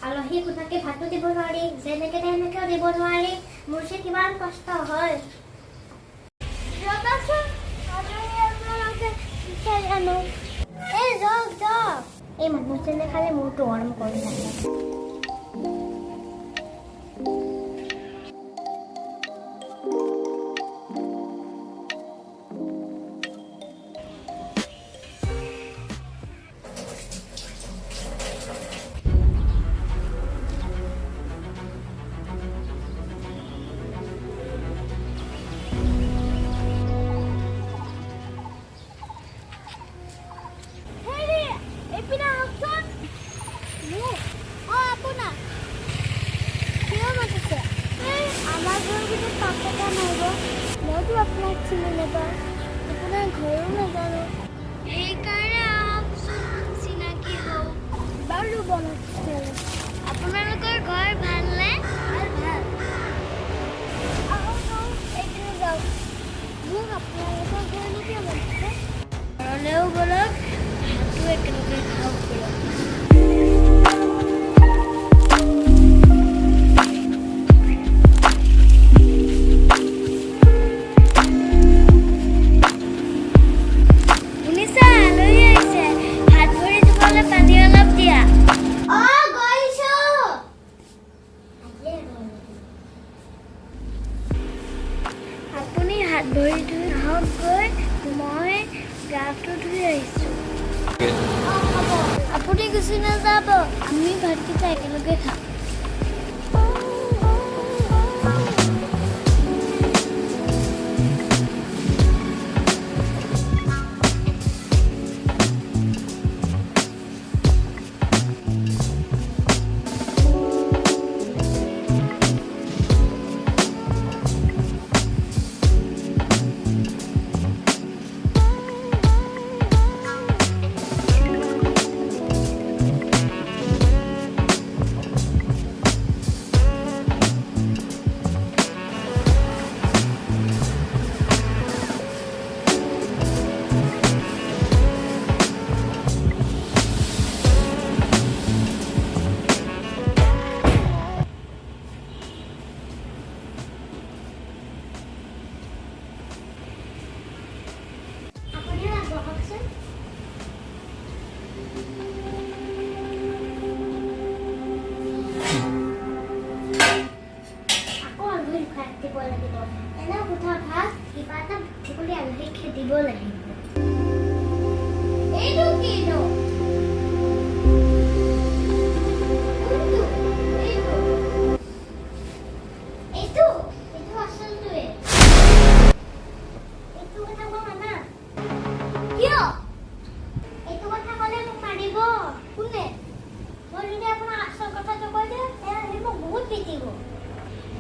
আলহী কোনাকে ভাতো দিব নোৱাৰি যেনেকে তেনেকেও দিব নোৱাৰি মোৰ যে কিমান কষ্ট হয় ৰবাচোন আলহী আপোনালোকে বিচাৰি আনো এই যাওক যাওক এই মানুহজনে খালি মোৰটো গৰম কৰি থাকে মইতো আপোনাক চিনি নাপাওঁ আপোনাৰ ঘৰো নাজানো সেইকাৰণে চিনাকি হওঁ বাৰু বনাইছে আপোনালোকৰ ঘৰ ভালনে ভাল এইটো যাওক মোক আপোনালোকৰ ঘৰলৈকে মাতিছে ঘৰলৈও বলক ভাতো একেলগে খাওক বলক হাত ভৰি ধুই আহক গৈ মই গাটো ধুই আহিছোঁ আপুনি গুচি নাযাব আমি ভাতকেইটা একেলগে খাম দিব লাগিব এইটো কি নো এইটো আচলটোৱে এইটো কথা মানা কিয় এইটো কথা ক'লে মোক মাৰিব কোনে মই যদি আপোনাৰ আচল কথাটো কৈ দিওঁ তেতিয়াহ'লে মোক বহুত পিটিব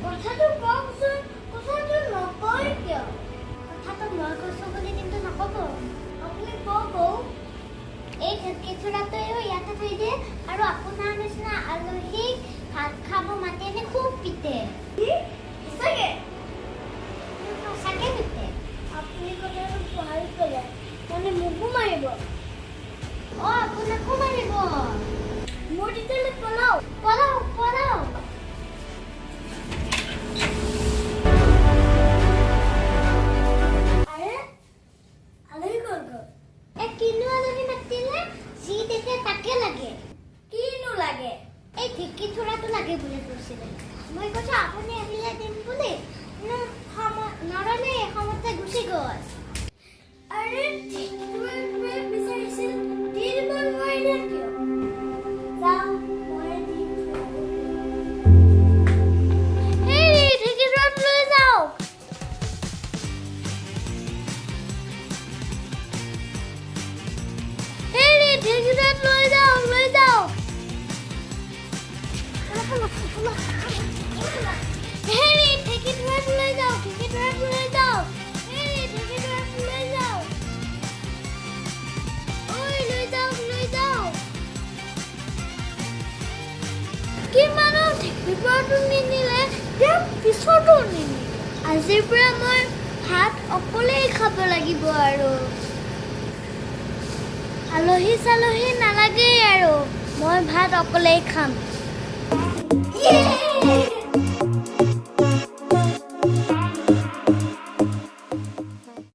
কথাটো কওকচোন কথাটো নকয় কিয় কথাটো মই কৈছোঁ বুলি কিন্তু নক'ব আপুনি কওক এই ক্ষেত্ৰত ঢেঁকীটোত লৈ যাওক লৈ যাওক হেৰি ঢেঁকীটোত লৈ যাওক ঢেঁকীটোত লৈ যাওক হেৰি ঢেঁকীটোত লৈ যাওক ঐ লৈ যাওক লৈ যাওক কিমানো ঢেঁকীটোতো নিনিলে তেওঁ পিছতো নিনিলে আজিৰ পৰা মই ভাত অকলেই খাব লাগিব আৰু আলহী চালহী নালাগেই আৰু মই ভাত অকলেই খাম